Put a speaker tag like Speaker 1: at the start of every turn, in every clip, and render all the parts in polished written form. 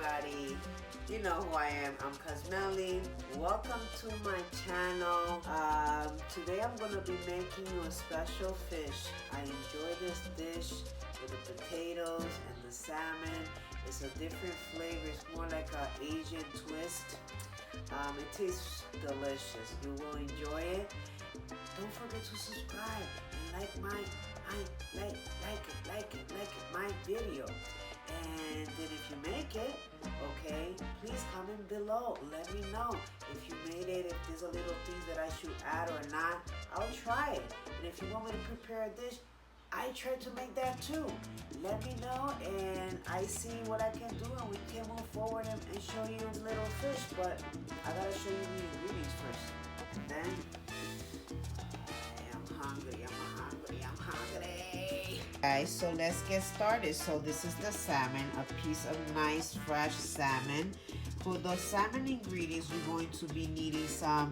Speaker 1: everybody. You know who I am. I'm Cosmelly. Welcome to my channel. Today I'm going to be making you a special fish. I enjoy this dish with the potatoes and the salmon. It's a different flavor. It's more like an Asian twist. It tastes delicious. You will enjoy it. Don't forget to subscribe and like my video. And then if you make it, okay, please comment below. Let me know if you made it, if there's a little things that I should add or not. I'll try it. And if you want me to prepare a dish, I try to make that too. Let me know and I see what I can do and we can move forward and show you the little fish. But I gotta show you the ingredients first. Then, I'm hungry. Guys, so let's get started. So this is the salmon, a piece of nice fresh salmon. For the salmon ingredients, you're going to be needing some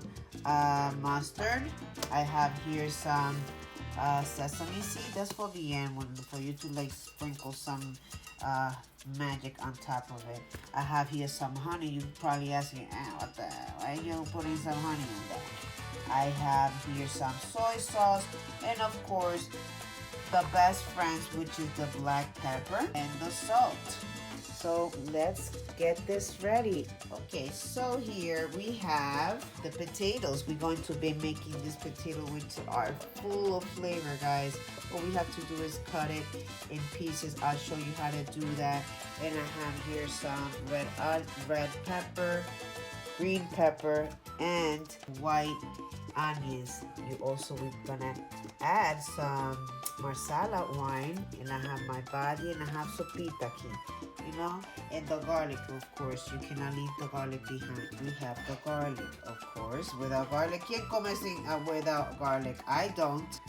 Speaker 1: mustard. I have here some sesame seed. That's for the end, for you to like sprinkle some magic on top of it. I have here some honey. You're probably asking, what the hell? Why are you putting some honey in there? I have here some soy sauce, and of course the best friends, which is the black pepper and the salt. So let's get this ready. Okay, so here we have the potatoes. We're going to be making this potato which are full of flavor, guys. What we have to do is cut it in pieces. I'll show you how to do that. And I have here some red pepper, green pepper, and white onions. You also, we're gonna add some marsala wine, and I have my body, and I have sopita aquí, you know, and the garlic, of course. You cannot leave the garlic behind. We have the garlic, of course. Without garlic, ¿quién come without garlic? I don't.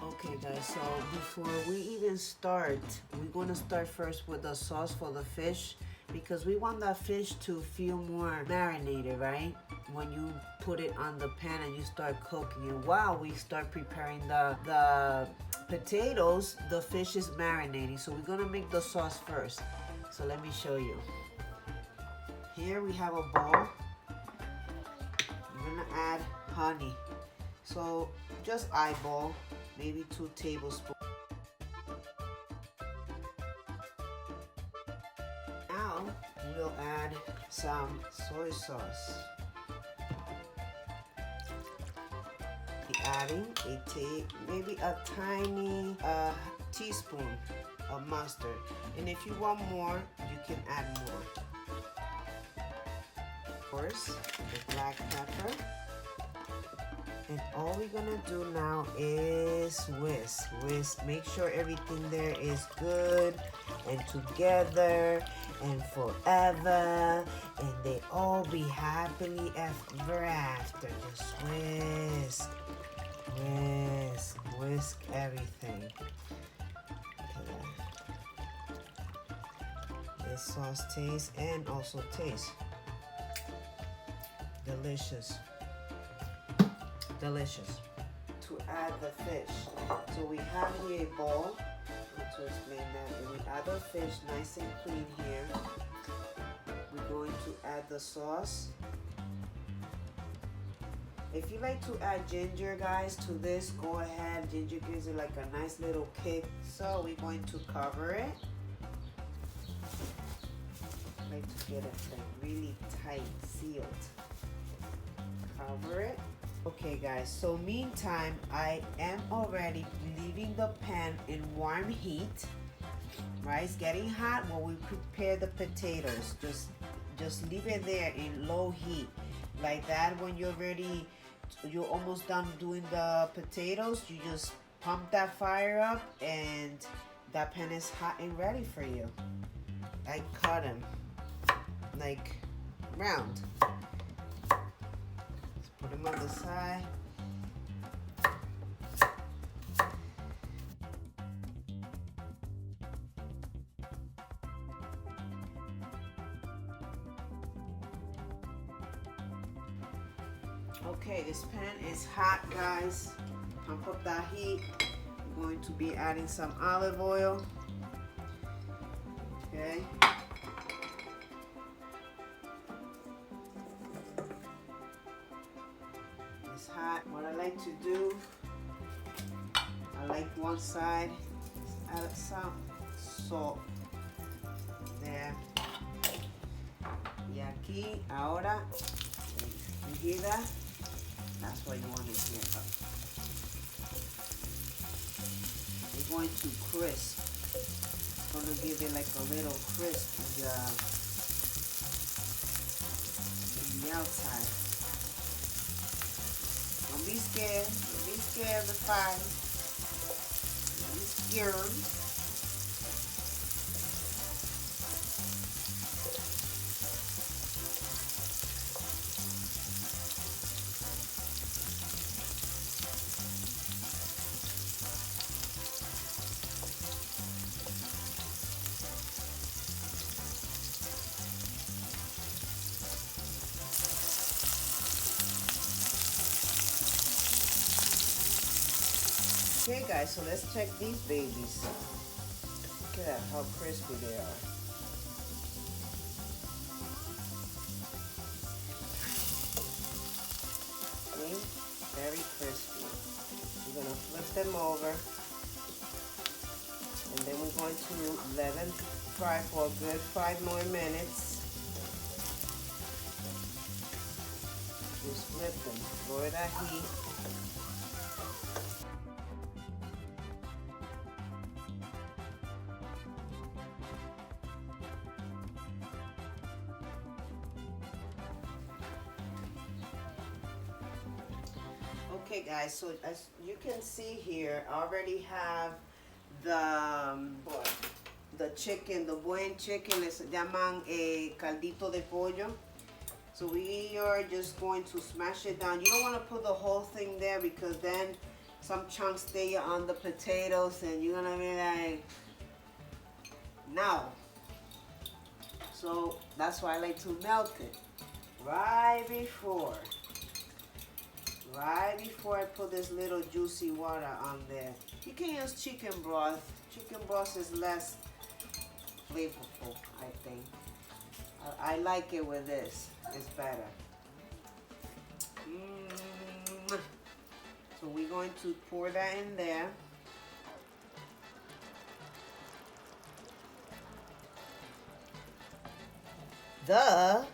Speaker 1: Okay, guys, so before we even start, we're going to start first with the sauce for the fish, because we want that fish to feel more marinated, right? When you put it on the pan and you start cooking it, while we start preparing the potatoes, the fish is marinating. So we're gonna make the sauce first. So let me show you. Here we have a bowl. We're gonna add honey. So just eyeball, maybe 2 tablespoons. Now we'll add some soy sauce. Adding maybe a tiny teaspoon of mustard, and if you want more, you can add more. Of course, the black pepper, and all we're gonna do now is whisk. Make sure everything there is good and together and forever, and they all be happily ever after. Just whisk. Whisk everything. This sauce tastes and also tastes delicious. To add the fish, so we have here a bowl. To explain that, and we add the fish nice and clean here. We're going to add the sauce. If you like to add ginger, guys, to this, go ahead. Ginger gives it like a nice little kick. So we're going to cover it. I like to get it like really tight, sealed. Cover it. Okay, guys, so meantime, I am already leaving the pan in warm heat. Right, it's getting hot when we prepare the potatoes. Just leave it there in low heat. Like that, when you're ready, you're almost done doing the potatoes, you just pump that fire up and that pan is hot and ready for you. I cut them like round. Let's put them on the side. Okay, this pan is hot, guys. Pump up that heat. I'm going to be adding some olive oil. Okay. Okay. It's hot. What I like to do, I like one side, add some salt. There. Y aquí, ahora, you hear that? That's what you want to hear. It's going to crisp. It's going to give it like a little crisp in the outside. Don't be scared. Don't be scared of the fire. Don't be scared. Okay guys, so let's check these babies. Look at that, how crispy they are. See? Very crispy. We're gonna flip them over. And then we're going to let them fry for a good 5 more minutes. Just flip them, lower that heat. Okay guys, so as you can see here, I already have the chicken, the buen chicken, les llaman caldito de pollo. So we are just going to smash it down. You don't want to put the whole thing there because then some chunks stay on the potatoes and you're gonna be like, no. So that's why I like to melt it right before I put this little juicy water on there. You can use chicken broth. Chicken broth is less flavorful, I think. I like it with this. It's better. So we're going to pour that in there. The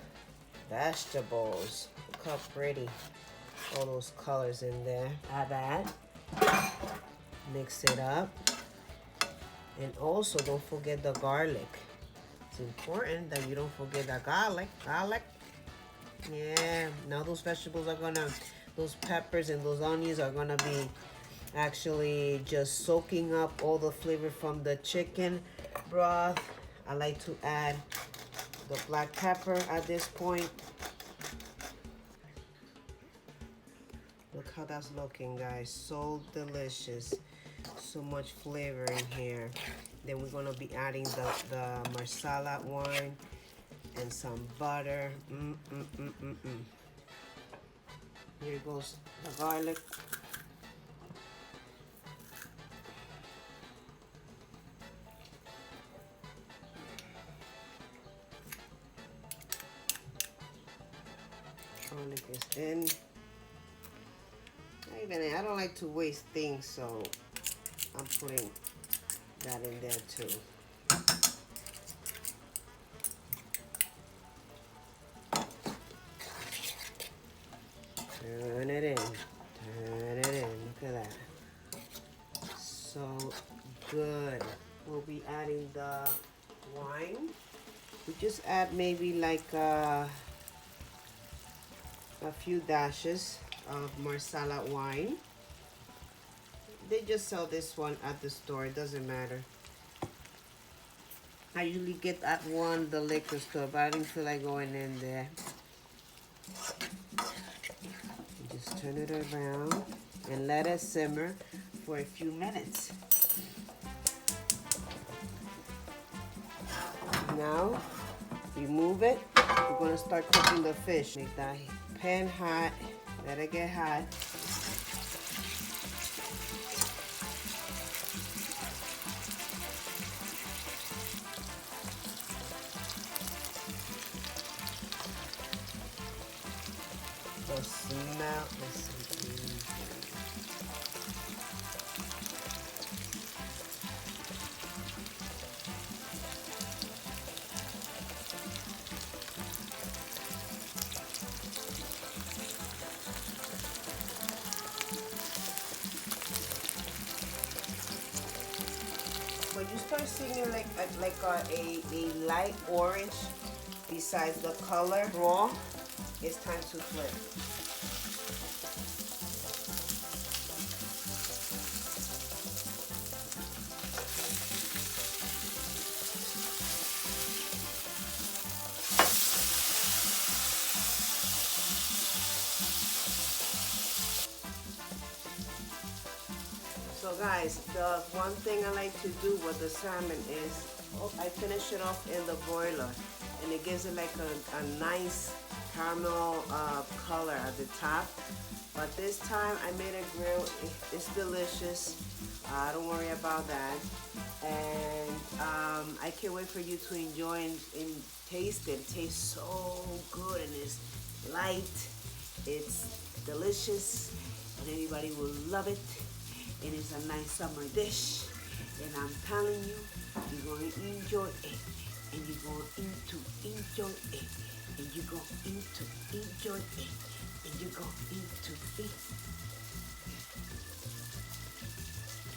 Speaker 1: vegetables. Look how pretty. All those colors in there. Add that. Mix it up. And also don't forget the garlic. It's important that you don't forget the garlic. Yeah. Now those vegetables are gonna, those peppers and those onions are gonna be actually just soaking up all the flavor from the chicken broth. I like to add the black pepper at this point. Look how that's looking, guys. So delicious. So much flavor in here. Then we're gonna be adding the marsala wine and some butter. Here goes the garlic. Garlic is in. I don't like to waste things, so I'm putting that in there too. Turn it in. Turn it in. Look at that. So good. We'll be adding the wine. We just add maybe like a few dashes of marsala wine. They just sell this one at the store. It doesn't matter. I usually get that one the liquor store, but I didn't feel like going in there. Just turn it around and let it simmer for a few minutes. Now, remove it. We're gonna start cooking the fish. Make that pan hot. Let it get hot. smell. Listen. When you start seeing like a light orange besides the color raw, it's time to flip. So guys, the one thing I like to do with the salmon is, I finish it off in the broiler, and it gives it like a nice caramel color at the top. But this time I made a grill. It's delicious. Don't worry about that. And I can't wait for you to enjoy and taste it. It tastes so good, and it's light. It's delicious, and everybody will love it. And it's a nice summer dish, and I'm telling you, you're going to enjoy it, and you're going to enjoy it, and you're going to enjoy it, and you're going to eat.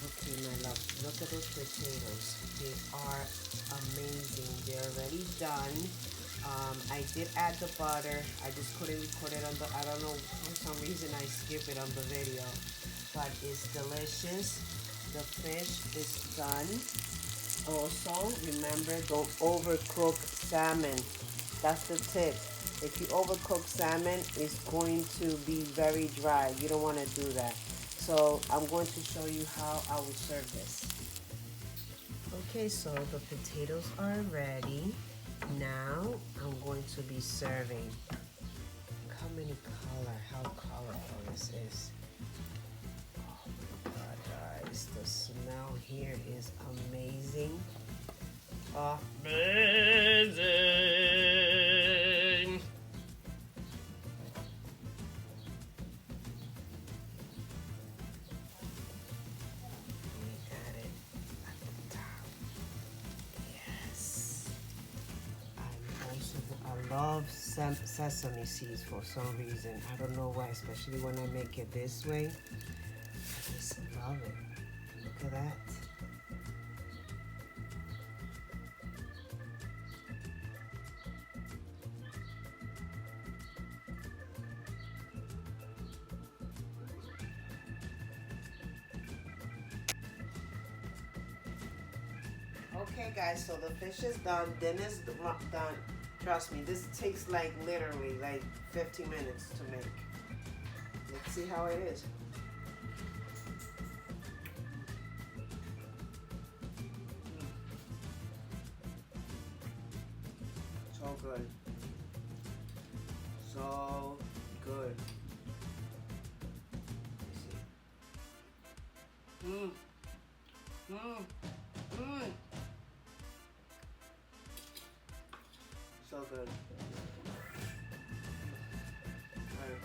Speaker 1: Okay, my love, look at those potatoes. They are amazing. They're already done. I did add the butter. I just couldn't record it on the, I don't know, for some reason I skipped it on the video. But it's delicious. The fish is done. Also, remember, don't overcook salmon. That's the tip. If you overcook salmon, it's going to be very dry. You don't want to do that. So I'm going to show you how I will serve this. Okay, so the potatoes are ready. Now I'm going to be serving. Look how many color, how colorful this is. The smell here is amazing. Amazing. We got it at the top. Yes. I love sesame seeds for some reason. I don't know why, especially when I make it this way. I just love it. Look at that. Okay guys, so the fish is done, dinner's done. Trust me, this takes like literally like 15 minutes to make. Let's see how it is. So good. So good. Mmm. Mmm. Mmm. So good. Alright.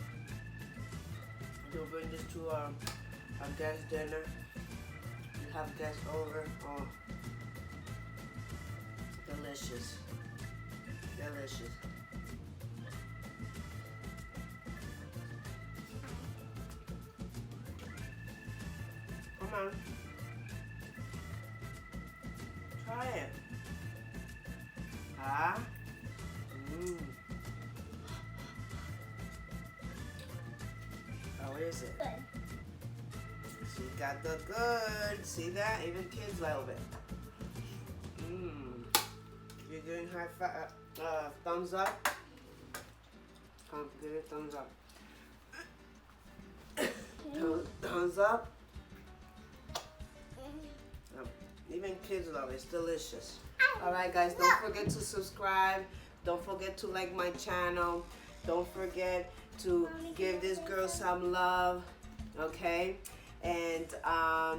Speaker 1: You'll bring this to a guest dinner. You have guests over. Oh. Delicious. Delicious. Come on. Try it. Ah. Mmm. How is it?
Speaker 2: Good.
Speaker 1: She got the good. See that? Even kids love it. Mmm. You're doing high five. Thumbs up. Come, give it thumbs up. Thumbs up. Even kids love it. It's delicious. Alright guys, don't forget to subscribe. Don't forget to like my channel. Don't forget to give this girl some love. Okay? And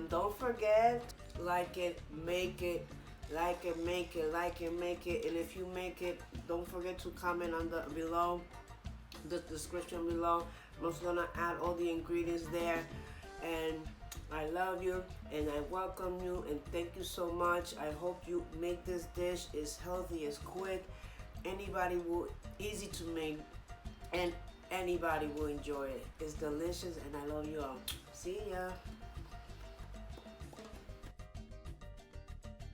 Speaker 1: don't forget, like it, make it. Like it, make it, like it, make it. And if you make it, don't forget to comment on the below, the description below,
Speaker 2: I'm just gonna add all the ingredients there, and I love you and I welcome you and thank you so much. I hope you make this dish. It's healthy, it's quick, anybody will, easy to make, and anybody will enjoy it. It's delicious and I love you all. See ya.